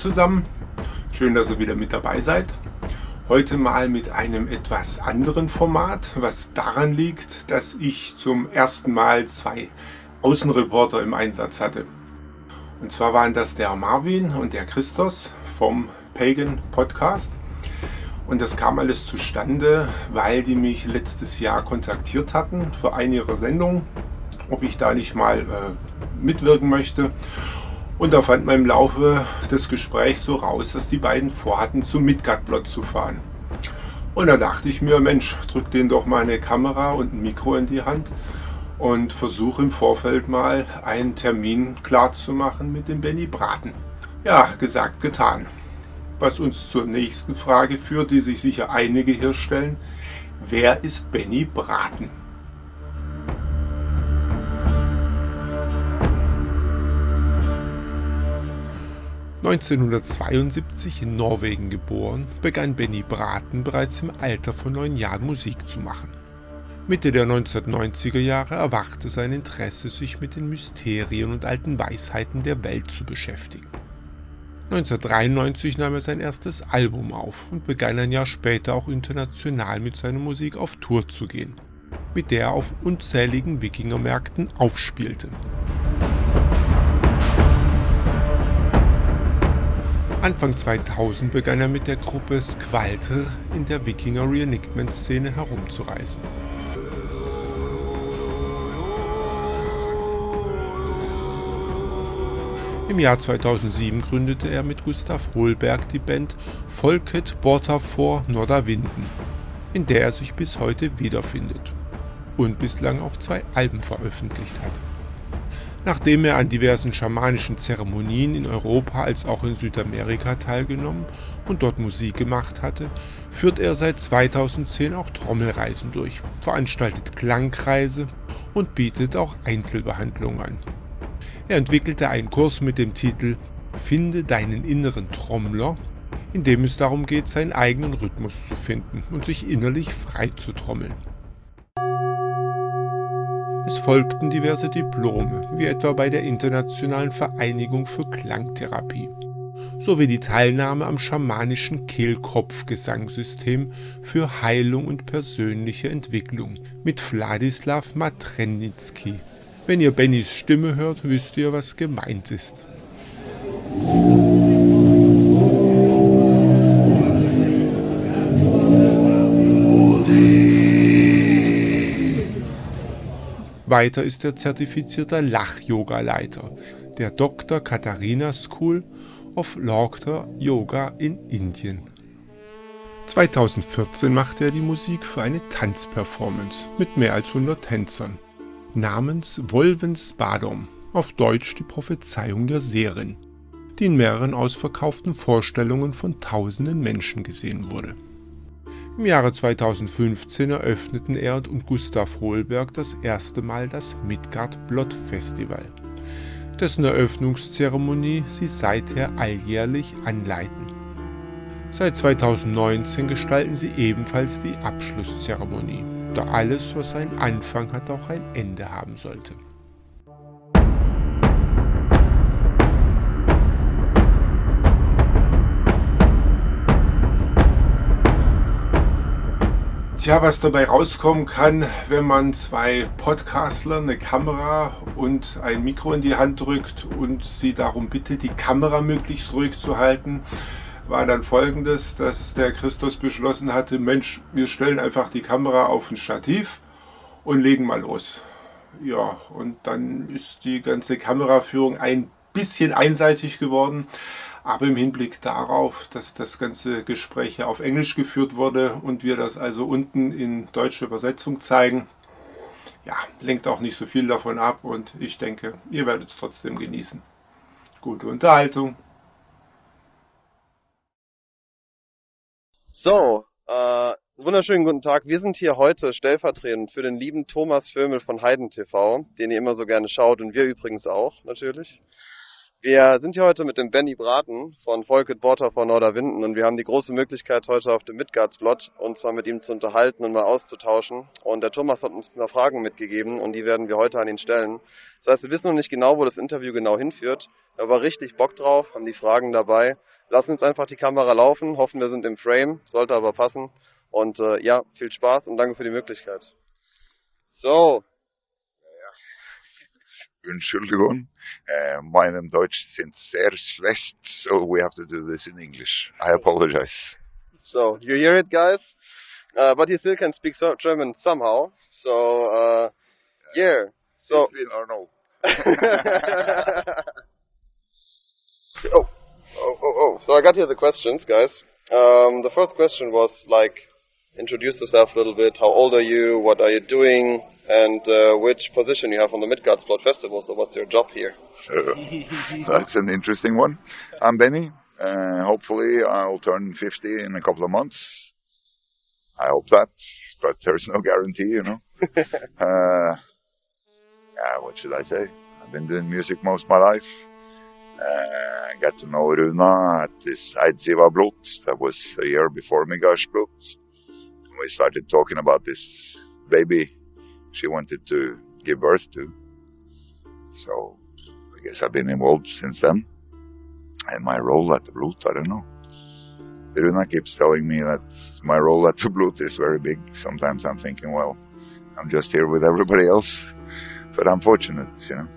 zusammen, schön, dass ihr wieder mit dabei seid. Heute mal mit einem etwas anderen Format, was daran liegt, dass ich zum ersten Mal 2 Außenreporter im Einsatz hatte. Und zwar waren das der Marvin und der Christos vom Pagan Podcast. Und das kam alles zustande, weil die mich letztes Jahr kontaktiert hatten für eine ihrer Sendungen, ob ich da nicht mal mitwirken möchte. Und da fand man im Laufe des Gesprächs so raus, dass die beiden vorhatten, zum Midgard-Blot zu fahren. Und da dachte ich mir, Mensch, drück denen doch mal eine Kamera und ein Mikro in die Hand und versuche im Vorfeld mal einen Termin klar zu machen mit dem Benny Braten. Ja, gesagt, getan. Was uns zur nächsten Frage führt, die sich sicher einige hier stellen. Wer ist Benny Braten? (1972) in Norwegen geboren, begann Benny Braten bereits im Alter von 9 Jahren Musik zu machen. Mitte der 1990er Jahre erwachte sein Interesse, sich mit den Mysterien und alten Weisheiten der Welt zu beschäftigen. 1993 nahm er sein erstes Album auf und begann ein Jahr später auch international mit seiner Musik auf Tour zu gehen, mit der er auf unzähligen Wikingermärkten aufspielte. Anfang 2000 begann er mit der Gruppe Skvalter in der Wikinger-Reenactment-Szene herumzureisen. Im Jahr 2007 gründete er mit Gustav Holberg die Band Folket Bortafor Nordavinden, in der er sich bis heute wiederfindet und bislang auch 2 Alben veröffentlicht hat. Nachdem er an diversen schamanischen Zeremonien in Europa als auch in Südamerika teilgenommen und dort Musik gemacht hatte, führt er seit 2010 auch Trommelreisen durch, veranstaltet Klangkreise und bietet auch Einzelbehandlungen an. Er entwickelte einen Kurs mit dem Titel »Finde deinen inneren Trommler«, in dem es darum geht, seinen eigenen Rhythmus zu finden und sich innerlich frei zu trommeln. Es folgten diverse Diplome, wie etwa bei der Internationalen Vereinigung für Klangtherapie, sowie die Teilnahme am schamanischen Kehlkopfgesangssystem für Heilung und persönliche Entwicklung mit Wladislaw Matrenitzky. Wenn ihr Bennys Stimme hört, wisst ihr, was gemeint ist. Weiter ist er zertifizierter Lach-Yoga-Leiter der Dr. Katharina School of Laughter Yoga in Indien. 2014 machte er die Musik für eine Tanzperformance mit mehr als 100 Tänzern namens Volvenspadom, auf Deutsch die Prophezeiung der Seherin, die in mehreren ausverkauften Vorstellungen von tausenden Menschen gesehen wurde. Im Jahre 2015 eröffneten er und Gustav Holberg das erste Mal das Midgard-Blot Festival, dessen Eröffnungszeremonie sie seither alljährlich anleiten. Seit 2019 gestalten sie ebenfalls die Abschlusszeremonie, da alles, was einen Anfang hat, auch ein Ende haben sollte. Tja, was dabei rauskommen kann, wenn man 2 Podcastler eine Kamera und ein Mikro in die Hand drückt und sie darum bittet, die Kamera möglichst ruhig zu halten, war dann folgendes, dass der Christos beschlossen hatte, Mensch, wir stellen einfach die Kamera auf ein Stativ und legen mal los. Ja, und dann ist die ganze Kameraführung ein bisschen einseitig geworden. Aber im Hinblick darauf, dass das ganze Gespräch ja auf Englisch geführt wurde und wir das also unten in deutsche Übersetzung zeigen, ja, lenkt auch nicht so viel davon ab und ich denke, ihr werdet es trotzdem genießen. Gute Unterhaltung. So, wunderschönen guten Tag. Wir sind hier heute stellvertretend für den lieben Thomas Vömel von Heiden TV, den ihr immer so gerne schaut und wir übrigens auch, natürlich. Wir sind hier heute mit dem Benny Braten von Folket Bortafor Nordavinden und wir haben die große Möglichkeit, heute auf dem Midgard-Blot uns zwar mit ihm zu unterhalten und mal auszutauschen. Und der Thomas hat uns ein paar Fragen mitgegeben und die werden wir heute an ihn stellen. Das heißt, wir wissen noch nicht genau, wo das Interview genau hinführt, aber richtig Bock drauf, haben die Fragen dabei lassen uns einfach die Kamera laufen, hoffen wir sind im Frame, sollte aber passen. Und ja, viel Spaß und danke für die Möglichkeit. So. Entschuldigung, meinem Deutsch sind sehr schlecht, so we have to do this in English. I apologize. So, you hear it, guys? But he still can speak German somehow. So, yeah. So. Or no. So I got here the questions, guys. The first question was like, introduce yourself a little bit. How old are you? What are you doing? And which position you have on the Midgardsblot Festival? So what's your job here? That's an interesting one. I'm Benny. Hopefully I'll turn 50 in a couple of months. I hope that, but there's no guarantee, you know. What should I say? I've been doing music most of my life. I got to know Runa at this Eidsivablot. That was a year before Midgardsblot. We started talking about this baby she wanted to give birth to. So I guess I've been involved since then. And my role at the Blot, I don't know. Runa keeps telling me that my role at the Blot is very big. Sometimes I'm thinking, well, I'm just here with everybody else. But I'm fortunate, you know.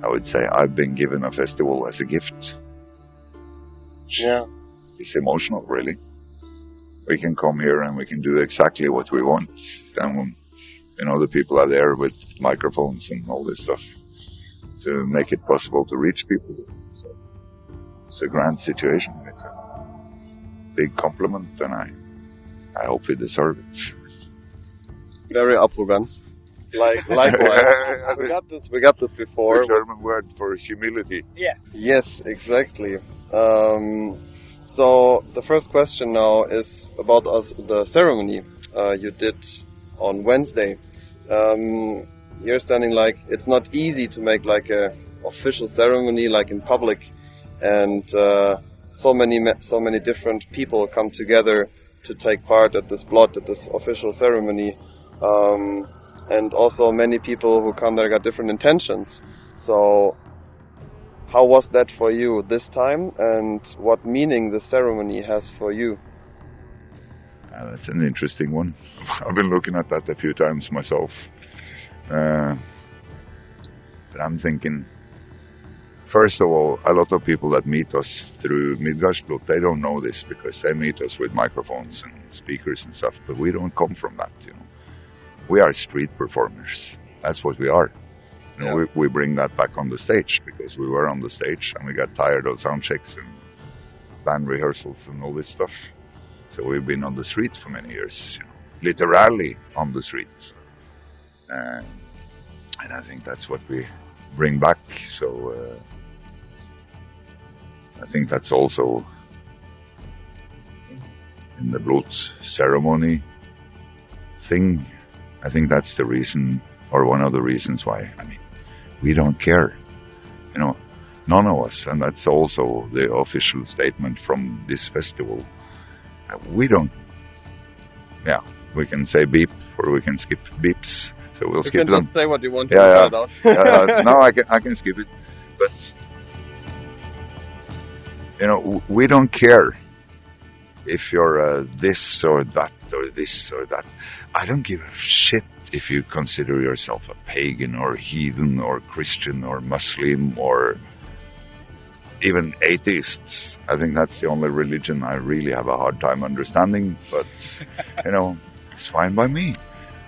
I would say I've been given a festival as a gift. Yeah. It's emotional, really. We can come here and we can do exactly what we want. And, you know, the people are there with microphones and all this stuff to make it possible to reach people. So it's a grand situation. It's a big compliment, and I hope we deserve it. Very arrogant. Likewise. we got this before. The German word for humility. Yeah. Yes, exactly. So the first question now is about the ceremony you did on Wednesday. You're standing like it's not easy to make like a official ceremony like in public, and so many different people come together to take part at this blot, at this official ceremony. And also many people who come there got different intentions. So how was that for you this time, and what meaning the ceremony has for you? That's an interesting one. I've been looking at that a few times myself. But I'm thinking, first of all, a lot of people that meet us through Midgardsblot, they don't know this because they meet us with microphones and speakers and stuff, but we don't come from that, you know. We are street performers. That's what we are. You know, we bring that back on the stage because we were on the stage and we got tired of sound checks and band rehearsals and all this stuff. So we've been on the street for many years, you know, literally on the streets. And I think that's what we bring back. So I think that's also in the Blot ceremony thing. I think that's the reason, or one of the reasons why. I mean, we don't care, you know, none of us, and that's also the official statement from this festival. We don't. Yeah, we can say beep, or we can skip beeps. So we'll skip them. You can just say what you want to No, I can skip it, but you know, we don't care if you're this or that or this or that. I don't give a shit if you consider yourself a pagan or heathen or Christian or Muslim or even atheists. I think that's the only religion I really have a hard time understanding, but you know, it's fine by me.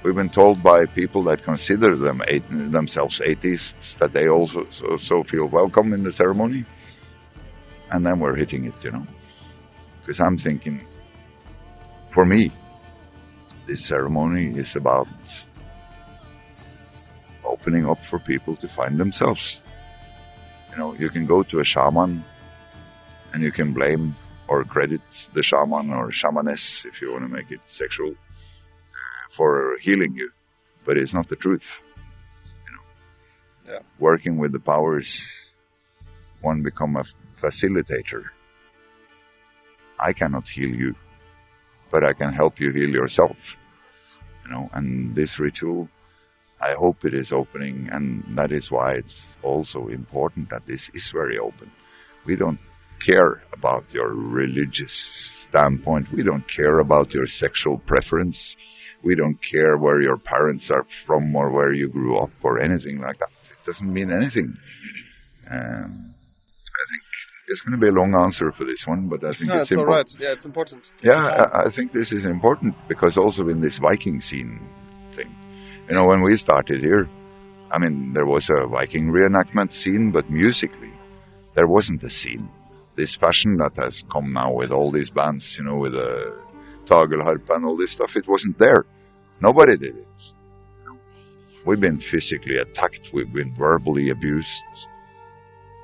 We've been told by people that consider themselves atheists that they also feel welcome in the ceremony, and then we're hitting it, you know. Because I'm thinking, for me, this ceremony is about opening up for people to find themselves. You know, you can go to a shaman and you can blame or credit the shaman or shamaness, if you want to make it sexual, for healing you. But it's not the truth. You know, working with the powers, one become a facilitator. I cannot heal you, but I can help you heal yourself. You know, and this ritual, I hope it is opening, and that is why it's also important that this is very open. We don't care about your religious standpoint. We don't care about your sexual preference. We don't care where your parents are from or where you grew up or anything like that. It doesn't mean anything. I think it's going to be a long answer for this one, but I think it's important. All right. Yeah, it's important. Yeah, I think this is important because also in this Viking scene thing, you know, when we started here, I mean, there was a Viking reenactment scene, but musically, there wasn't a scene. This fashion that has come now with all these bands, you know, with Tagelharp and all this stuff, it wasn't there. Nobody did it. We've been physically attacked. We've been verbally abused.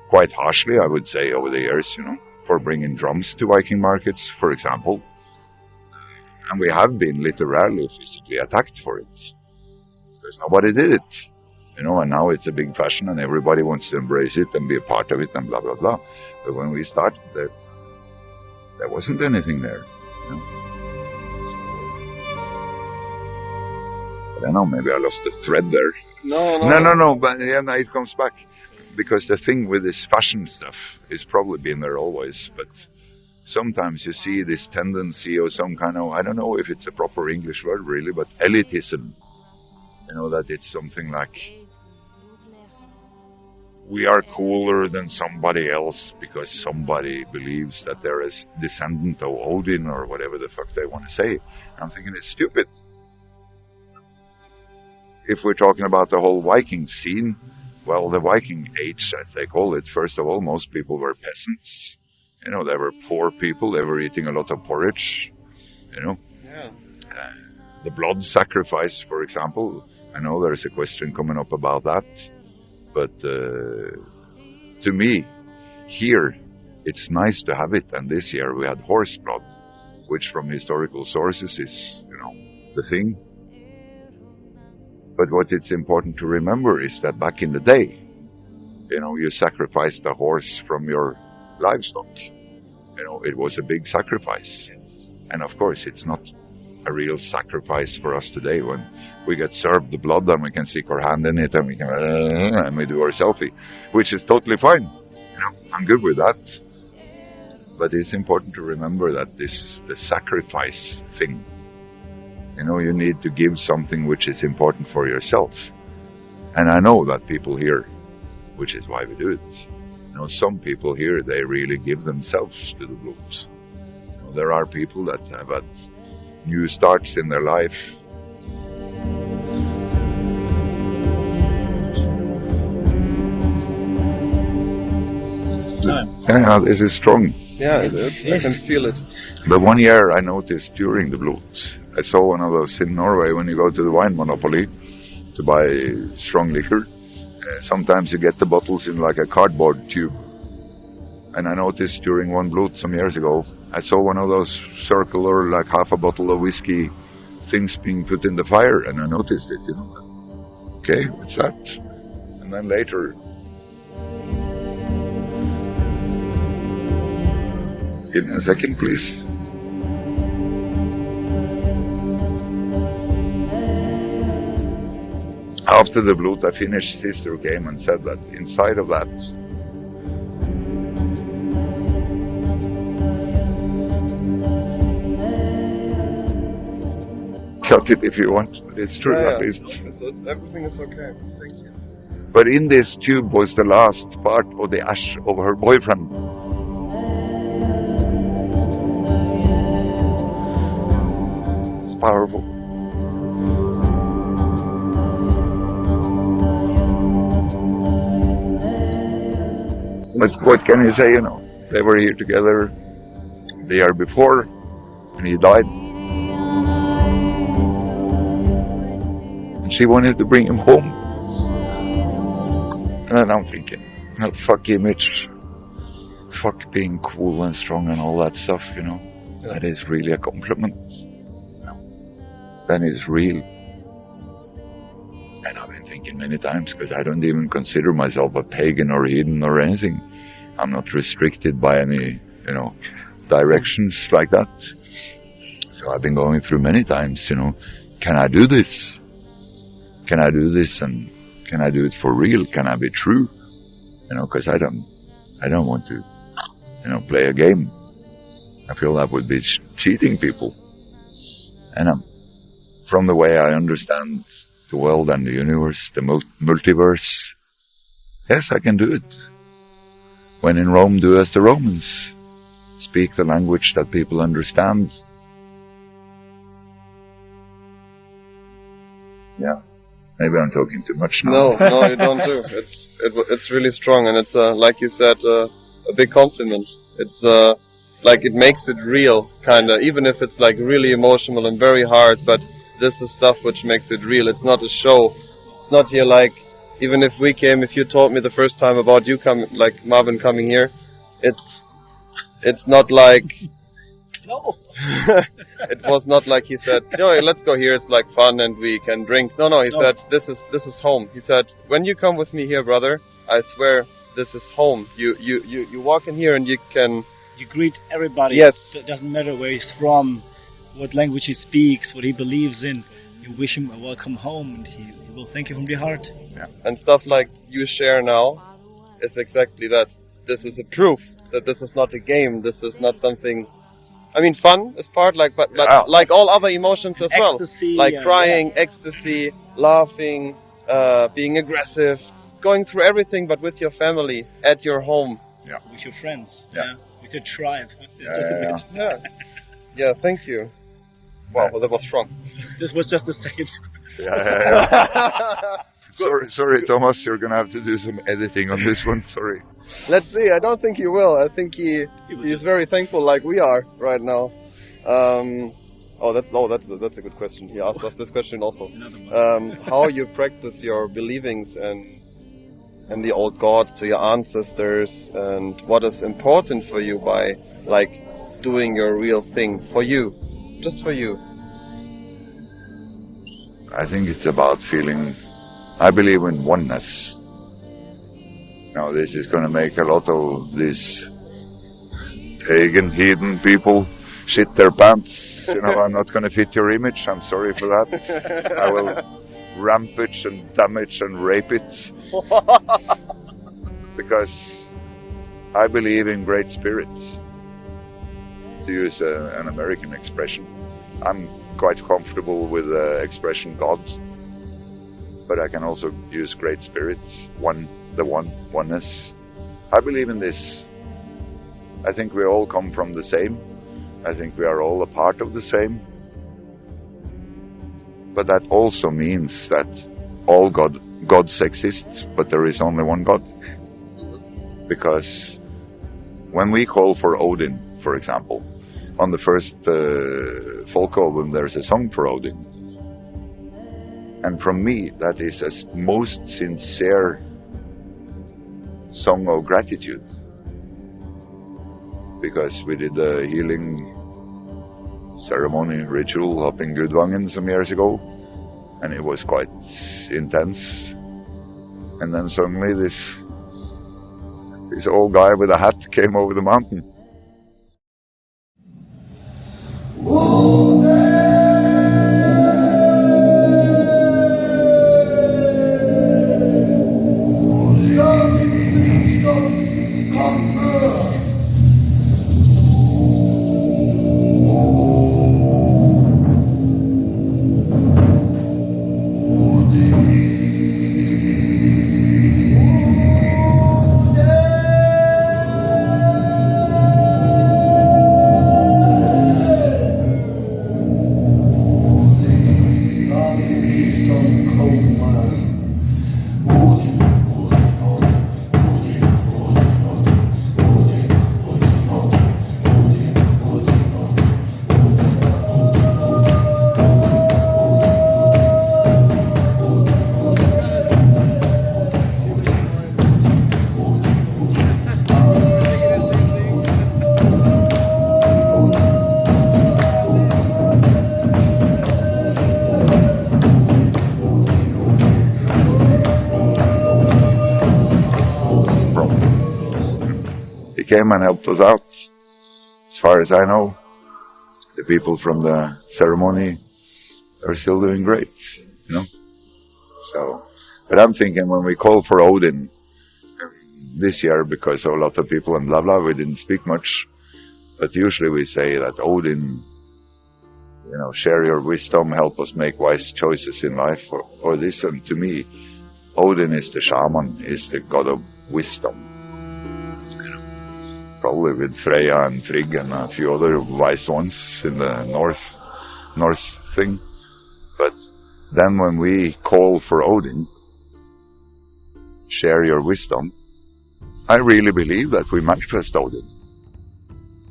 Quite harshly, I would say, over the years, you know, for bringing drums to Viking markets, for example. And we have been literally physically attacked for it. Because nobody did it. You know, and now it's a big fashion and everybody wants to embrace it and be a part of it and blah, blah, blah. But when we started, there wasn't anything there. You know? I don't know, maybe I lost the thread there. No, but yeah, no, it comes back. Because the thing with this fashion stuff is probably been there always, but sometimes you see this tendency or some kind of, I don't know if it's a proper English word really, but elitism. You know, that it's something like, we are cooler than somebody else because somebody believes that they're a descendant of Odin or whatever the fuck they want to say. I'm thinking it's stupid. If we're talking about the whole Viking scene, well, the Viking age, as they call it, first of all, most people were peasants. You know, they were poor people, they were eating a lot of porridge, you know. Yeah. The blood sacrifice, for example, I know there's a question coming up about that, but to me, here, it's nice to have it, and this year we had horse blood, which from historical sources is, you know, the thing. But what it's important to remember is that back in the day, you know, you sacrificed a horse from your livestock. You know, it was a big sacrifice. And of course, it's not a real sacrifice for us today when we get served the blood and we can stick our hand in it and we can, and we do our selfie, which is totally fine. You know, I'm good with that. But it's important to remember that the sacrifice thing, you know, you need to give something which is important for yourself. And I know that people here, which is why we do it, you know, some people here, they really give themselves to the blues. You know, there are people that have had new starts in their life. Yeah, this is strong. Yeah, it is. I can feel it. But one year I noticed during the Blot, I saw one of those in Norway when you go to the wine monopoly to buy strong liquor. Sometimes you get the bottles in like a cardboard tube. And I noticed during one Blot some years ago, I saw one of those circular, like half a bottle of whiskey things being put in the fire, and I noticed it, you know. Okay, what's that? And then later, give me a second, please. After the Blot, I finished Sister came and said that inside of that, cut it if you want, but it's true at least. Everything is okay, thank you. But in this tube was the last part of the ash of her boyfriend. It's powerful. But what can you say, you know? They were here together the year before, and he died. And she wanted to bring him home. And then I'm thinking, well, fuck image. Fuck being cool and strong and all that stuff, you know. Yeah. That is really a compliment. That is real. And I've been thinking many times, because I don't even consider myself a pagan or heathen or anything. I'm not restricted by any, you know, directions like that. So I've been going through many times, you know, can I do this? Can I do this, and can I do it for real? Can I be true? You know, because I don't want to play a game. I feel that would be cheating people. And from the way I understand the world and the universe, the multiverse, yes, I can do it. When in Rome, do as the Romans. Speak the language that people understand. Yeah, maybe I'm talking too much now. No, you don't do. It's really strong, and it's like you said, a big compliment. It's like it makes it real, kinda. Even if it's like really emotional and very hard, but this is stuff which makes it real. It's not a show. It's not here like. Even if you told me the first time about you like Marvin coming here, it's not like. No. It was not like he said, let's go here, it's like fun and we can drink. No, he said, this is home. He said, when you come with me here, brother, I swear this is home. You walk in here and you greet everybody. Yes. It doesn't matter where he's from, what language he speaks, what he believes in. You wish him a welcome home, and he will thank you from the heart. Yeah. And stuff like you share now is exactly that. This is a proof that this is not a game. This is not something. I mean, fun is part, like all other emotions as ecstasy, well, like crying, ecstasy, laughing, being aggressive, going through everything, but with your family at your home. Yeah. With your friends. Yeah. With your tribe. Yeah. Thank you. Wow, well, that was strong. This was just the second. Yeah. Sorry, Thomas, you're gonna have to do some editing on this one. Sorry. Let's see. I don't think he will. I think he's very thankful, like we are right now. That's a good question. He asked us this question also. How you practice your believings and the old gods, to your ancestors, and what is important for you by like doing your real thing for you, just for you. I think it's about feeling. I believe in oneness. Now, this is going to make a lot of these pagan, heathen people shit their pants. I'm not going to fit your image. I'm sorry for that. I will rampage and damage and rape it. Because I believe in great spirits. To use an American expression. I'm quite comfortable with the expression God. But I can also use great spirits. Oneness. I believe in this. I think we all come from the same. I think we are all a part of the same. But that also means that all gods exist, but there is only one God. Because when we call for Odin, for example, on the first folk album there's a song for Odin. And from me, that is a most sincere song of gratitude, because we did a healing ceremony ritual up in Gudvangen some years ago, and it was quite intense. And then suddenly this old guy with a hat came over the mountain. Came and helped us out. As far as I know, the people from the ceremony are still doing great, So, but I'm thinking when we call for Odin, this year, because of a lot of people and blah blah, we didn't speak much. But usually we say that Odin, share your wisdom, help us make wise choices in life, or this. And to me, Odin is the shaman, is the god of wisdom. Probably with Freya and Frigg and a few other wise ones in the North thing. But then when we call for Odin, share your wisdom, I really believe that we manifest Odin.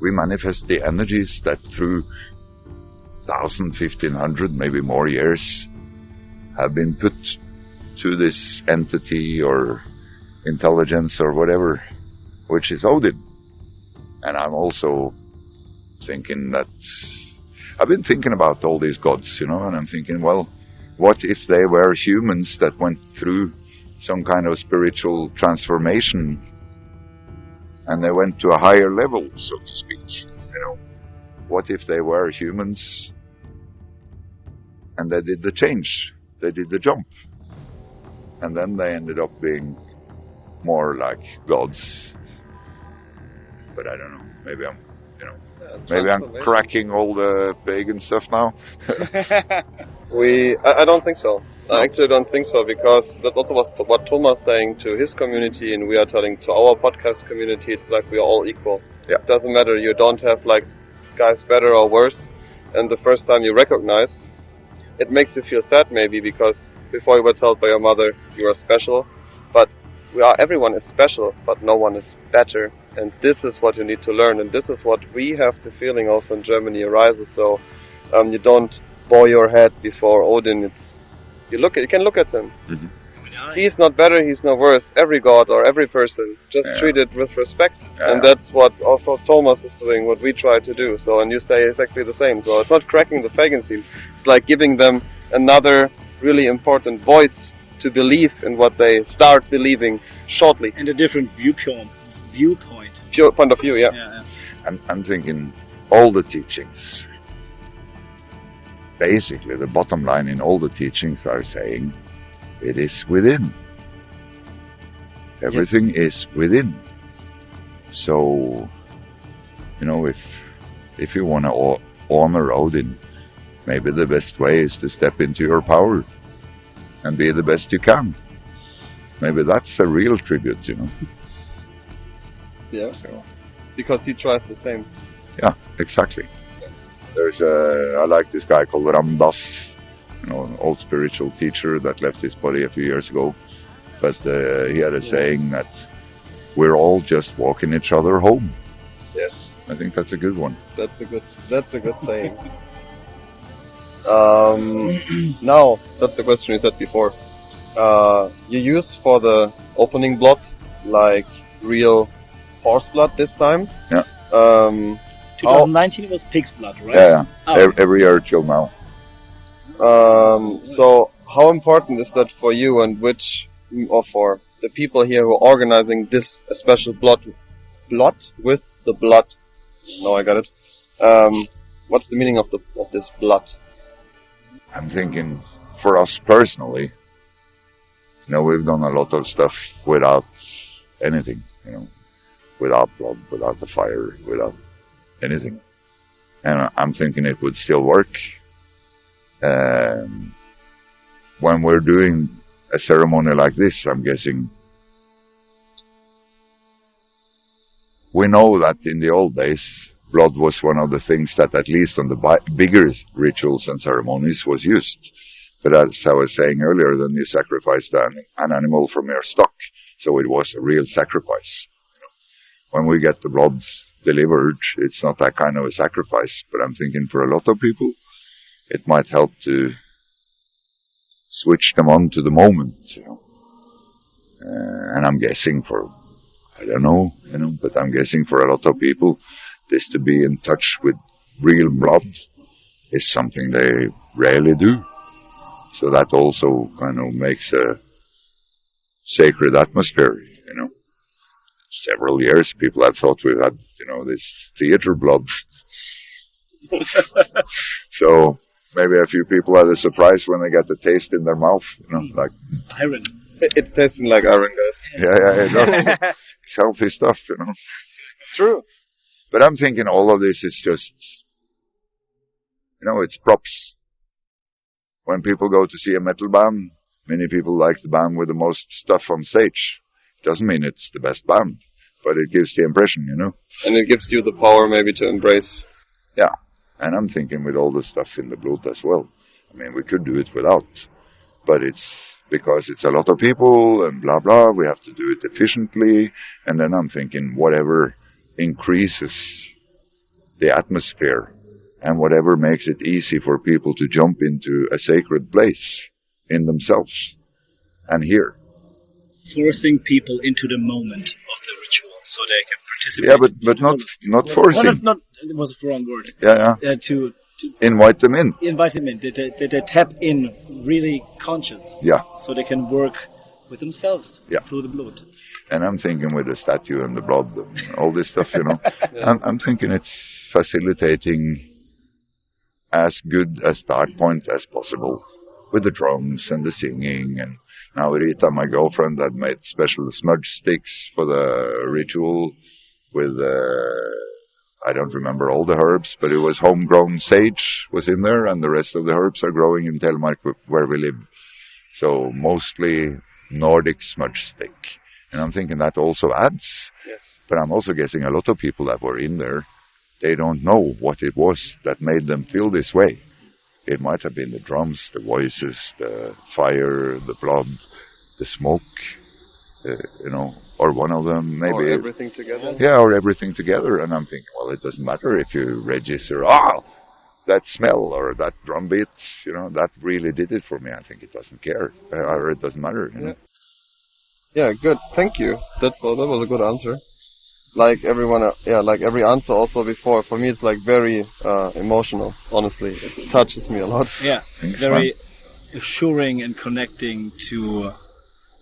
We manifest the energies that through 1,000, 1,500, maybe more years have been put to this entity or intelligence or whatever, which is Odin. And I'm also thinking that I've been thinking about all these gods, and I'm thinking, well, what if they were humans that went through some kind of spiritual transformation and they went to a higher level, so to speak? What if they were humans and they did the change, they did the jump, and then they ended up being more like gods? But I don't know. Maybe I'm cracking all the pagan stuff now. I don't think so. I actually don't think so, because that's also what Thomas saying to his community, and we are telling to our podcast community. It's like we are all equal. Yeah. It doesn't matter. You don't have like guys better or worse. And the first time you recognize, it makes you feel sad maybe, because before you were told by your mother you are special, but everyone is special, but no one is better. And this is what you need to learn, and this is what we have the feeling also in Germany arises. So you don't bow your head before Odin. You can look at him. Mm-hmm. He's not better, he's no worse. Every god or every person, just treat it with respect. Yeah. And that's what also Thomas is doing, what we try to do. So, and you say exactly the same. So it's not cracking the pagan scene. It's like giving them another really important voice to believe in what they start believing shortly. And a different viewpoint. Pure point of view, yeah. I'm thinking all the teachings, basically the bottom line in all the teachings are saying it is within. Everything is within. So, if you want to honor Odin, maybe the best way is to step into your power and be the best you can. Maybe that's a real tribute, Yeah, because he tries the same. Yeah, exactly. I like this guy called Ram Dass, an old spiritual teacher that left his body a few years ago. But he had a saying that we're all just walking each other home. Yes, I think that's a good one. That's a good saying. Now, that's the question you said before. You use for the opening blood like real horse blood this time. Yeah. 2019 was pig's blood, right? Yeah. Oh. Every year till now. So how important is that for you, and or for the people here who are organizing this special blood with the blood? No, I got it. What's the meaning of this blood? I'm thinking for us personally, we've done a lot of stuff without anything, without blood, without the fire, without anything. And I'm thinking it would still work. When we're doing a ceremony like this, I'm guessing we know that in the old days, blood was one of the things that, at least on the bigger rituals and ceremonies, was used. But as I was saying earlier, then you sacrificed an animal from your stock, so it was a real sacrifice. When we get the blood delivered, it's not that kind of a sacrifice, but I'm thinking for a lot of people, it might help to switch them on to the moment, and I'm guessing I don't know, but I'm guessing for a lot of people, this to be in touch with real blood is something they rarely do. So that also kind of makes a sacred atmosphere, Several years people have thought we've had, this theater blood. So maybe a few people had a surprise when they got the taste in their mouth, like Iron. It's tasting like iron, guys. Yeah, it does. It's healthy stuff, you know. True. But I'm thinking all of this is just, it's props. When people go to see a metal band, many people like the band with the most stuff on stage. Doesn't mean it's the best band, but it gives the impression, And it gives you the power maybe to embrace. Yeah, and I'm thinking with all the stuff in the blood as well. I mean, we could do it without, but it's because it's a lot of people and blah, blah, we have to do it efficiently. And then I'm thinking whatever increases the atmosphere and whatever makes it easy for people to jump into a sacred place in themselves and here. Forcing people into the moment of the ritual so they can participate. Yeah, but not forcing. Not, it was the wrong word. Yeah. To invite them in. Invite them in. They tap in really conscious. Yeah. So they can work with themselves through the blood. And I'm thinking with the statue and the blood and all this stuff, I'm thinking it's facilitating as good a start point as possible with the drums and the singing. And now Rita, my girlfriend, had made special smudge sticks for the ritual with, I don't remember all the herbs, but it was homegrown sage was in there, and the rest of the herbs are growing in Telemark where we live. So mostly Nordic smudge stick. And I'm thinking that also adds. Yes. But I'm also guessing a lot of people that were in there, they don't know what it was that made them feel this way. It might have been the drums, the voices, the fire, the blood, the smoke, or one of them maybe. Or everything together. Yeah, or everything together. And I'm thinking, well, it doesn't matter if you register, that smell or that drum beat, that really did it for me. I think it doesn't care, or it doesn't matter, Yeah, good. Thank you. That was a good answer. Like everyone, like every answer also before, for me it's like very emotional, honestly. It touches me a lot. Yeah, very assuring and connecting to...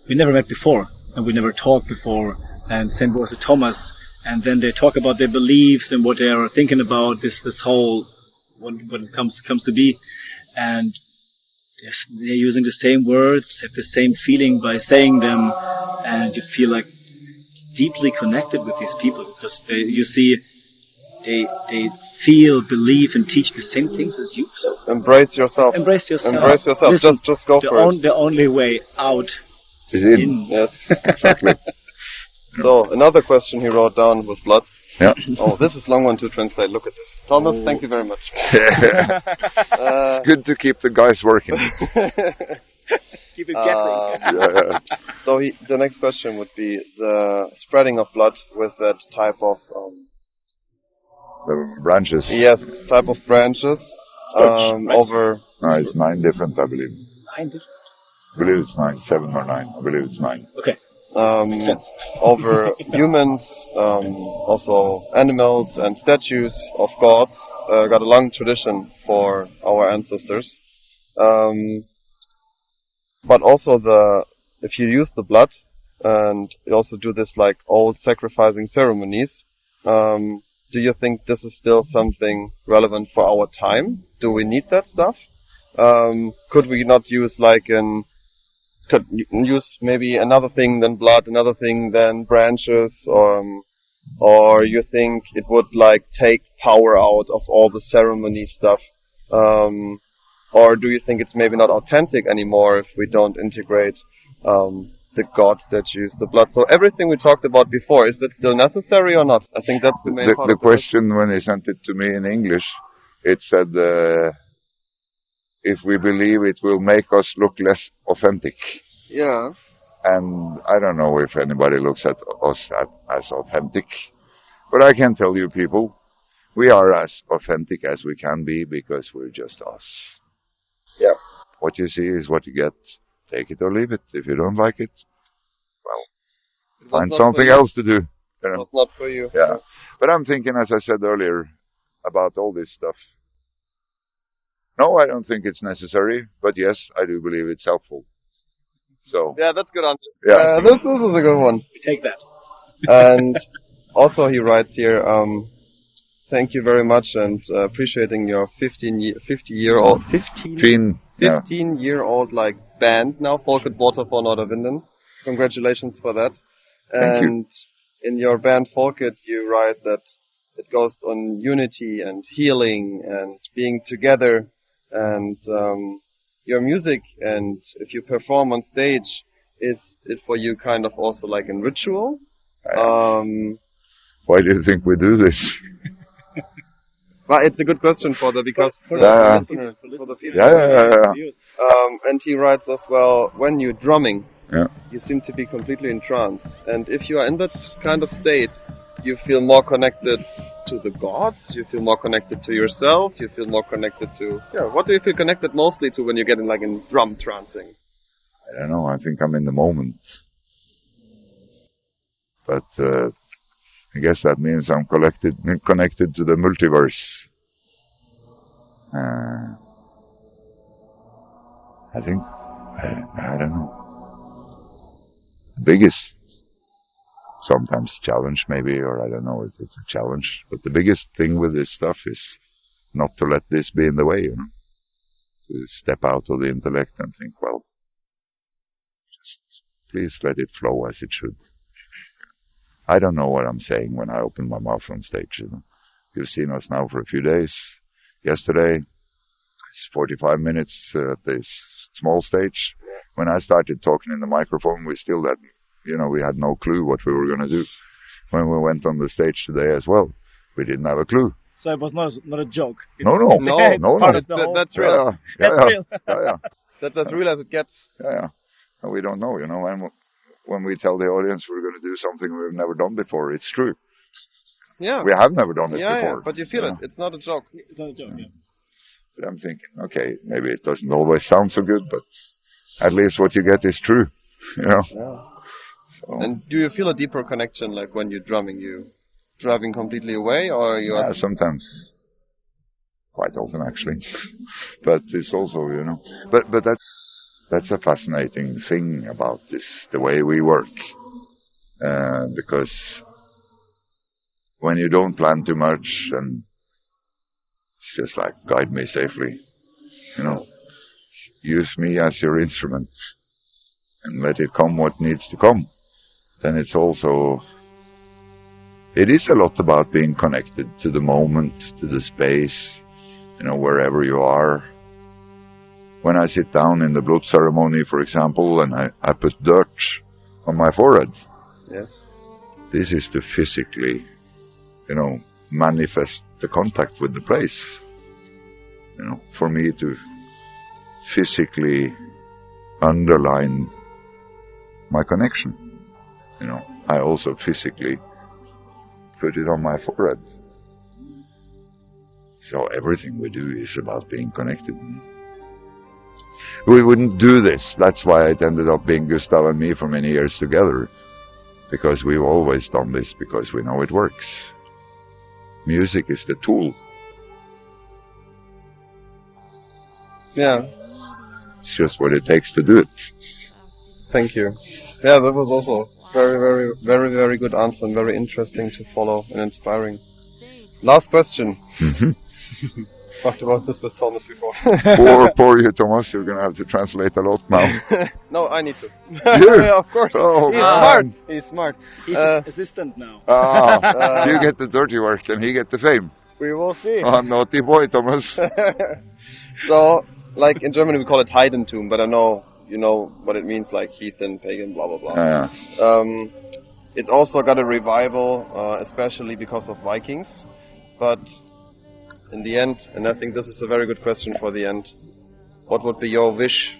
We never met before, and we never talked before, and same goes to Thomas, and then they talk about their beliefs and what they are thinking about, this whole, what it comes to be, and they're using the same words, have the same feeling by saying them, and you feel like deeply connected with these people because they feel, believe, and teach the same things as you. So embrace yourself. Embrace yourself. Embrace yourself. Listen, just go for it. The only way out is in. Yes, exactly. So another question he wrote down with blood. Yeah. Oh, this is a long one to translate. Look at this. Thomas, thank you very much. Good to keep the guys working. Keep it guessing. So the next question would be the spreading of blood with that type of... the branches. Yes, type of branches. Over... No, it's 9 different, I believe. 9 different? I believe it's 9, 7 or 9. I believe it's 9. Okay. Over humans, also animals and statues of gods, got a long tradition for our ancestors. But also if you use the blood, and you also do this like old sacrificing ceremonies, do you think this is still something relevant for our time? Do we need that stuff? Could we not use could use maybe another thing than blood, another thing than branches, or you think it would take power out of all the ceremony stuff? Or do you think it's maybe not authentic anymore if we don't integrate the god statues, the blood? So everything we talked about before, is that still necessary or not? I think that's the main part. The question when he sent it to me in English, it said, if we believe it will make us look less authentic. Yeah. And I don't know if anybody looks at us as authentic. But I can tell you people, we are as authentic as we can be because we're just us. Yeah. What you see is what you get. Take it or leave it. If you don't like it, well, find something else to do. It's not for you. Yeah. But I'm thinking, as I said earlier, about all this stuff. No, I don't think it's necessary, but yes, I do believe it's helpful. So. Yeah, that's a good answer. Yeah. This is a good one. We take that. And also he writes here, thank you very much and appreciating your 15-year-old Yeah. 15-year-old like band now, Folket Water for Nordervinden. Congratulations for that. Thank you. And in your band Folket, you write that it goes on unity and healing and being together, and your music, and if you perform on stage, is it for you kind of also like a ritual? Why do you think we do this? Well, it's a good question for the Yeah. listeners, for the people. Yeah. And he writes as well, when you're drumming, Yeah. you seem to be completely in trance. And if you are in that kind of state, you feel more connected to the gods, you feel more connected to yourself, you feel more connected to... Yeah, what do you feel connected mostly to when you're getting like in drum trancing? I don't know, I think I'm in the moment. But I guess that means I'm connected to the multiverse. I think, I don't know. The biggest, sometimes challenge maybe, or I don't know if it's a challenge, but the biggest thing with this stuff is not to let this be in the way, you know. To step out of the intellect and think, well, just please let it flow as it should. I don't know what I'm saying when I open my mouth on stage, you know. You've seen us now for a few days. Yesterday, it's 45 minutes at this small stage. When I started talking in the microphone, we still had, you know, we had no clue what we were going to do. When we went on the stage today as well, we didn't have a clue. So it was not a joke. No. That's real. Yeah. That's real as it gets. Yeah. And we don't know, you know, when we tell the audience we're going to do something we've never done before, it's true. Yeah. We have never done it before. Yeah, but you feel it. It's not a joke. It's not a joke, yeah. But I'm thinking, okay, maybe it doesn't always sound so good, but at least what you get is true, you know. Yeah. So, And do you feel a deeper connection, like when you're drumming, you driving completely away, or you are... sometimes, quite often actually, but it's also, you know, but that's a fascinating thing about this, the way we work, because when you don't plan too much and it's just like, guide me safely, you know, use me as your instrument and let it come what needs to come, then it's also, it is a lot about being connected to the moment, to the space, you know, wherever you are. When I sit down in the blood ceremony, for example, and I put dirt on my forehead, Yes. this is to physically, you know, manifest the contact with the place. You know, for me to physically underline my connection. You know, I also physically put it on my forehead. So everything we do is about being connected. We wouldn't do this. That's why it ended up being Gustav and me for many years together. Because we've always done this, because we know it works. Music is the tool. Yeah. It's just what it takes to do it. Thank you. Yeah, that was also very good answer, and very interesting to follow and inspiring. Last question. Mm-hmm. Talked about this with Thomas before. Poor you, Thomas. You're going to have to translate a lot now. No, I need to. You? Yeah, of course. Oh, He's man. smart. He's smart. He's an assistant now. You get the dirty work and he get the fame. We will see. Oh, naughty boy, Thomas. So, like in Germany we call it Heidentum, but I know you know what it means, like heathen, pagan, blah blah blah. It's also got a revival, especially because of Vikings. But in the end, and I think this is a very good question for the end, what would be your wish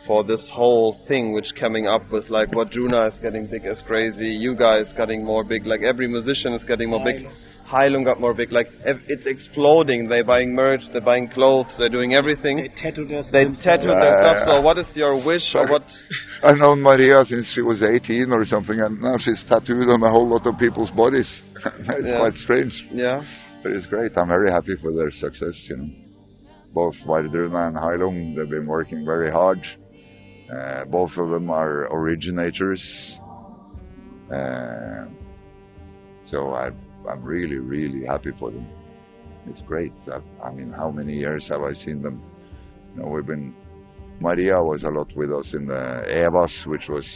for this whole thing which coming up with, like what Juna is getting big as crazy, you guys getting more big, like every musician is getting more big, Heilung got more big, like it's exploding, they're buying merch, they're buying clothes, they're doing everything. They tattoo their stuff, so what is your wish, or what? I've known Maria since she was 18 or something, and now she's tattooed on a whole lot of people's bodies. It's quite strange. Yeah. But it's great. I'm very happy for their success, you know. Both Vardruna and Heilung, they've been working very hard. Both of them are originators. So I'm really, really happy for them. It's great. I mean, how many years have I seen them Maria was a lot with us in the Evas, which was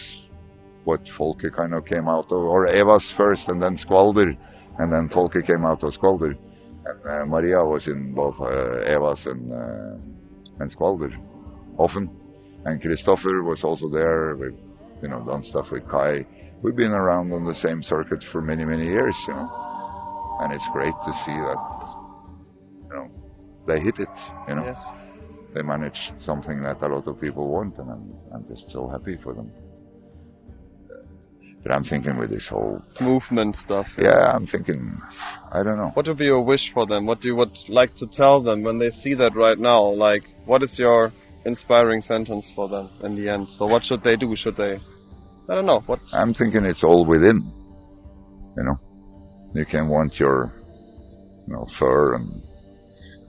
what Folke kind of came out of, or Evas first and then Skvalder, and then Folke came out of Skvalder. And Maria was in both Evas and Skvalder often. And Kristoffer was also there. We've done stuff with Kai. We've been around on the same circuit for many, many years, and it's great to see that they hit it. Yes. They managed something that a lot of people want, and I'm just so happy for them. But I'm thinking with this whole movement stuff. Yeah, I'm thinking, I don't know. What would be your wish for them? What do you would like to tell them when they see that right now? Like, what is your inspiring sentence for them in the end? So what should they do? Should they, I don't know. What? I'm thinking it's all within. You can want your fur and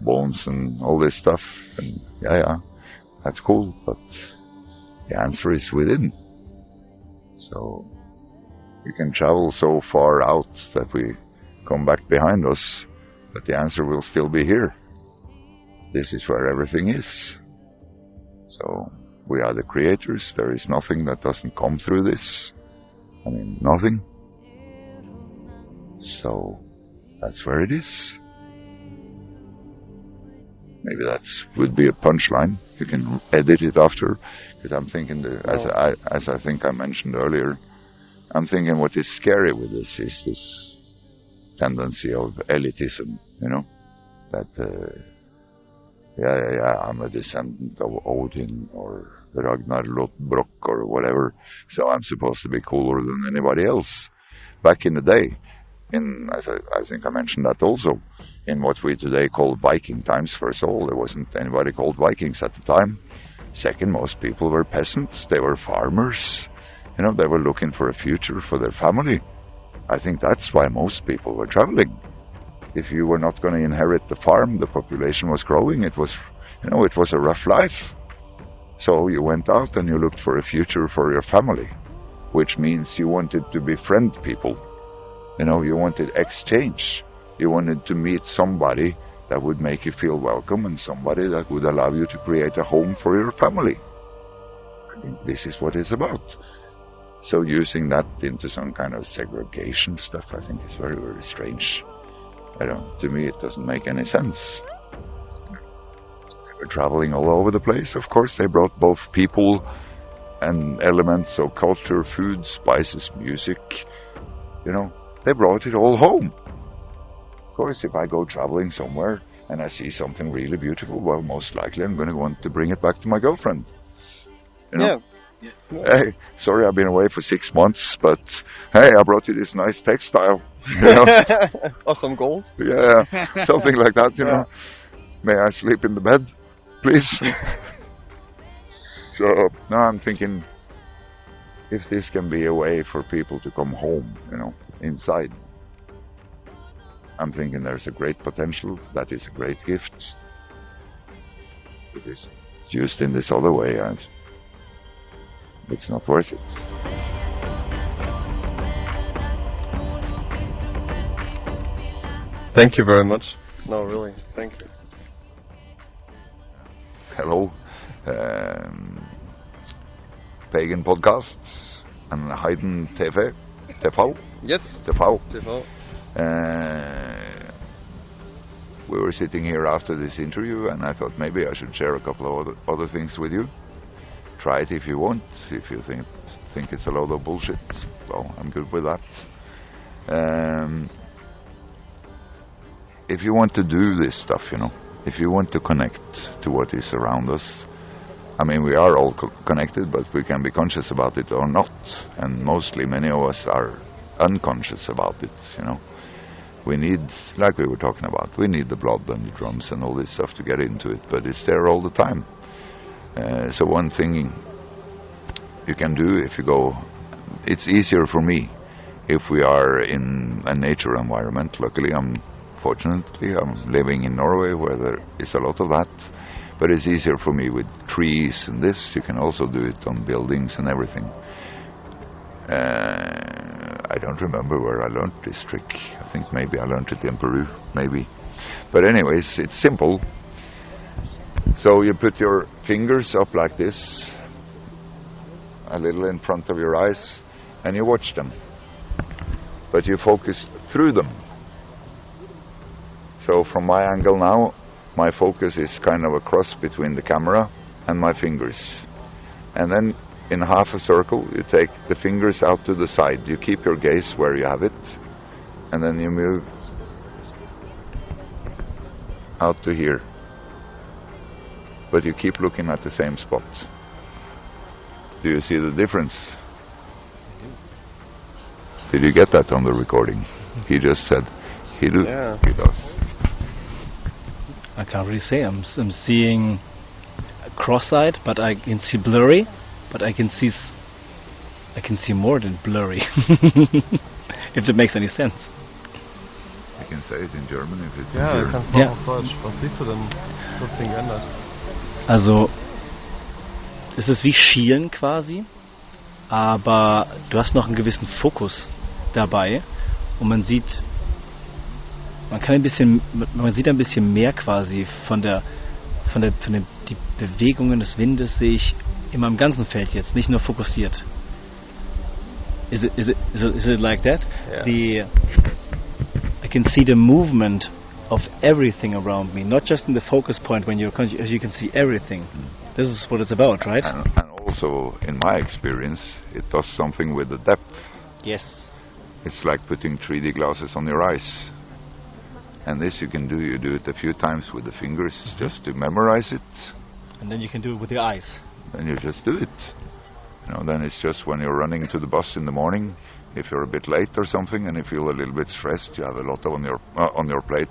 bones and all this stuff, and yeah, that's cool, but the answer is within. So we can travel so far out that we come back behind us, but the answer will still be here. This is where everything is. So we are the creators. There is nothing that doesn't come through this. Nothing. So that's where it is. Maybe that would be a punchline. You can edit it after, because I'm thinking, as I think I mentioned earlier, I'm thinking what is scary with this is this tendency of elitism, that I'm a descendant of Odin or Ragnar Lothbrok or whatever, so I'm supposed to be cooler than anybody else. Back in the day, I think I mentioned that also, in what we today call Viking times. First of all, there wasn't anybody called Vikings at the time. Second, most people were peasants. They were farmers. They were looking for a future for their family. I think that's why most people were traveling. If you were not going to inherit the farm, the population was growing. It was, it was a rough life. So you went out and you looked for a future for your family, which means you wanted to befriend people. You wanted exchange. You wanted to meet somebody that would make you feel welcome and somebody that would allow you to create a home for your family. I think this is what it's about. So using that into some kind of segregation stuff, I think is very, very strange. To me, it doesn't make any sense. They were traveling all over the place. Of course, they brought both people and elements of culture, food, spices, music. They brought it all home. Of course, if I go traveling somewhere and I see something really beautiful, well, most likely I'm going to want to bring it back to my girlfriend. Yeah. Hey, sorry I've been away for 6 months, but hey, I brought you this nice textile. Or some gold? Yeah, something like that, May I sleep in the bed, please? So, now I'm thinking, if this can be a way for people to come home, inside, I'm thinking there's a great potential. That is a great gift. It is used in this other way, and it's not worth it. Thank you very much. No, really, thank you. Hello. Pagan Podcasts and Heiden TV. Yes. TV. TV. We were sitting here after this interview, and I thought maybe I should share a couple of other things with you. Try it if you want. If you think it's a load of bullshit, well, I'm good with that. If you want to do this stuff, if you want to connect to what is around us, we are all connected, but we can be conscious about it or not. And mostly, many of us are unconscious about it, We need, like we were talking about, we need the blood and the drums and all this stuff to get into it, but it's there all the time. So one thing you can do if you go, it's easier for me if we are in a nature environment. Luckily, fortunately, I'm living in Norway where there is a lot of that. But it's easier for me with trees and this. You can also do it on buildings and everything. I don't remember where I learned this trick. I think maybe I learned it in Peru, maybe. But anyways, it's simple. So you put your fingers up like this, a little in front of your eyes, and you watch them. But you focus through them. So from my angle now, my focus is kind of a cross between the camera and my fingers. And then in half a circle, you take the fingers out to the side. You keep your gaze where you have it, and then you move out to here. But you keep looking at the same spot. Do you see the difference? Did you get that on the recording? He just said, he do, Yeah. he does. I can't really say. I'm seeing cross-eyed, but I can see blurry. But I can see more than blurry. If that makes any sense. You can say it in German if it's Ja, du easier. kannst Ja. auch auf Deutsch. Was siehst du denn? Was hat sich geändert? Also, es ist wie Schielen quasi, aber du hast noch einen gewissen Fokus dabei und man sieht ein bisschen mehr quasi von den die Bewegungen des Windes sehe ich in meinem ganzen Feld jetzt, nicht nur fokussiert. Is it like that? Yeah. I can see the movement of everything around me, not just in the focus point when you can see everything. This is what it's about, right? And also, in my experience, it does something with the depth. Yes. It's like putting 3D glasses on your eyes. And this you can do. You do it a few times with the fingers just to memorize it. And then you can do it with your eyes. Then you just do it. You know, then it's just when you're running to the bus in the morning, if you're a bit late or something and you feel a little bit stressed, you have a lot on your plate,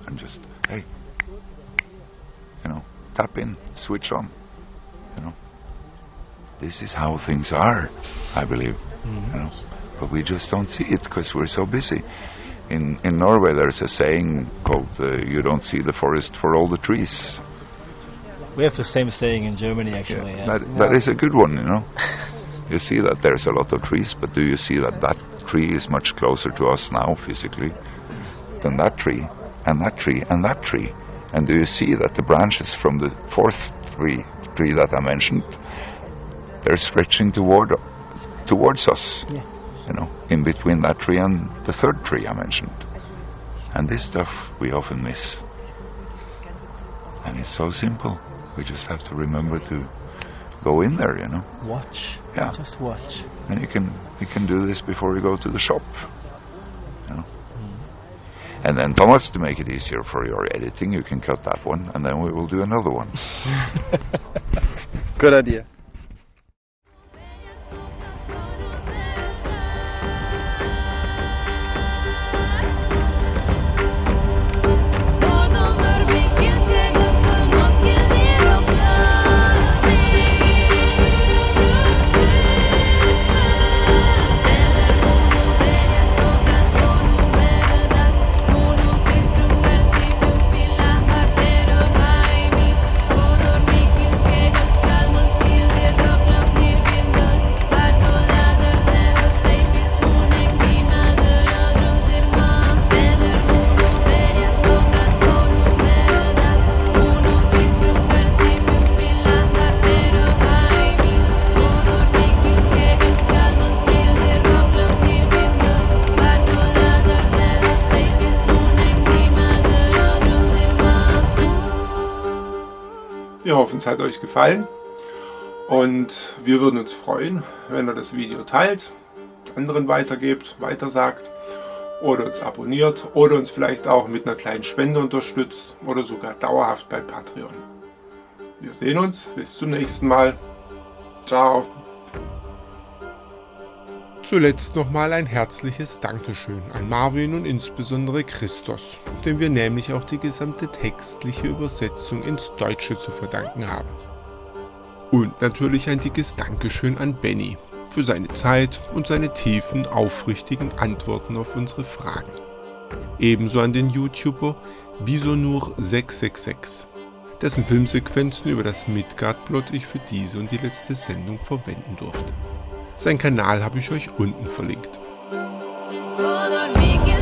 and just, hey, you know, tap in, switch on, you know. This is how things are, I believe, you know. But we just don't see it because we're so busy. In Norway there's a saying called, you don't see the forest for all the trees. We have the same saying in Germany, actually. Yeah. That is a good one, you know. You see that there's a lot of trees, but do you see that that tree is much closer to us now, physically, than that tree, and that tree, and that tree? And do you see that the branches from the fourth tree that I mentioned, they're stretching towards us, Yeah. you know, in between that tree and the third tree I mentioned. And this stuff we often miss. And it's so simple. We just have to remember to go in there, you know. Watch. Yeah. Just watch. And you can do this before you go to the shop, you know. And then, Thomas, to make it easier for your editing, you can cut that one, and then we will do another one. Good idea. Wir hoffen, es hat euch gefallen und wir würden uns freuen, wenn ihr das Video teilt, anderen weitergebt, weitersagt oder uns abonniert oder uns vielleicht auch mit einer kleinen Spende unterstützt oder sogar dauerhaft bei Patreon. Wir sehen uns, bis zum nächsten Mal. Ciao. Zuletzt nochmal ein herzliches Dankeschön an Marvin und insbesondere Christos, dem wir nämlich auch die gesamte textliche Übersetzung ins Deutsche zu verdanken haben. Und natürlich ein dickes Dankeschön an Benny für seine Zeit und seine tiefen, aufrichtigen Antworten auf unsere Fragen. Ebenso an den YouTuber Bisonur666, dessen Filmsequenzen über das Midgard-Plot ich für diese und die letzte Sendung verwenden durfte. Sein Kanal habe ich euch unten verlinkt. Puedo dormir.